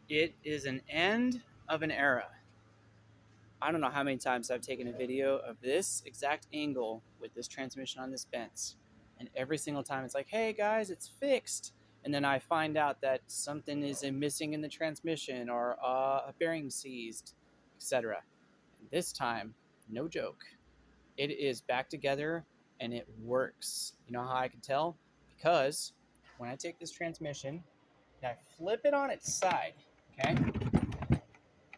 It is an end of an era. I don't know how many times I've taken a video of this exact angle with this transmission on this bench. And every single time it's like, hey guys, it's fixed. And then I find out that something is missing in the transmission or a bearing seized, etc. And this time, no joke, it is back together and it works. You know how I can tell? Because when I take this transmission and I flip it on its side, okay,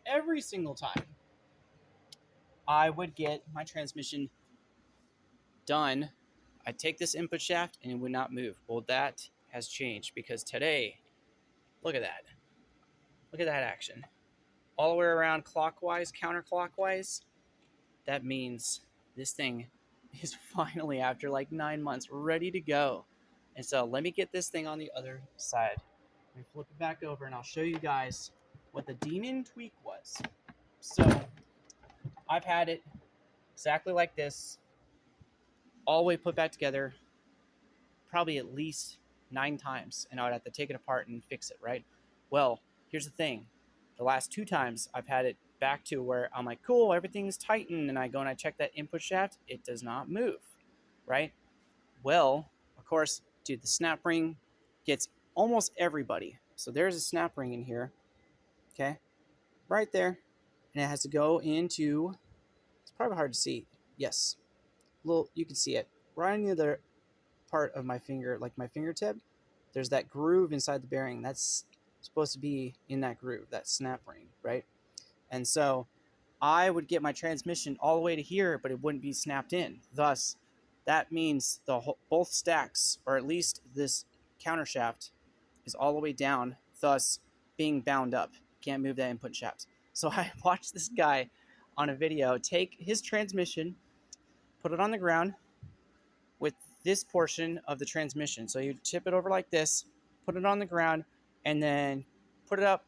every single time I would get my transmission done, I'd take this input shaft and it would not move. Well, that has changed because today, look at that. Look at that action. All the way around clockwise, counterclockwise. That means this thing is finally, after like 9 months, ready to go. And so let me get this thing on the other side. Let me flip it back over and I'll show you guys what the demon tweak was. So I've had it exactly like this, all the way put back together, probably at least 9 times, and I would have to take it apart and fix it, right? Well, here's the thing. The last 2 times I've had it back to where I'm like, cool, everything's tightened, and I go and I check that input shaft, it does not move, right? Well, of course, dude, the snap ring gets almost everybody. So there's a snap ring in here, okay? Right there. And it has to go into, it's probably hard to see. Yes. You can see it. Right on the other part of my finger, like my fingertip, there's that groove inside the bearing. That's supposed to be in that groove, that snap ring, right? And so I would get my transmission all the way to here, but it wouldn't be snapped in. Thus, that means both stacks, or at least this counter shaft, is all the way down, thus being bound up. Can't move that input shaft. So I watched this guy on a video take his transmission, put it on the ground with this portion of the transmission. So you tip it over like this, put it on the ground, and then put it up.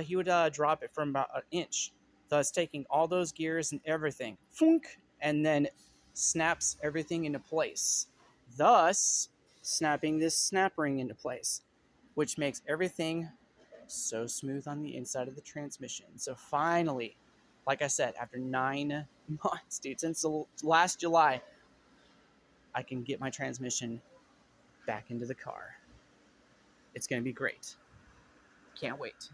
He would drop it from about an inch, thus taking all those gears and everything, funk, and then snaps everything into place, thus snapping this snap ring into place, which makes everything so smooth on the inside of the transmission. So finally, like I said, after 9 months, dude, since last July, I can get my transmission back into the car. It's going to be great. Can't wait.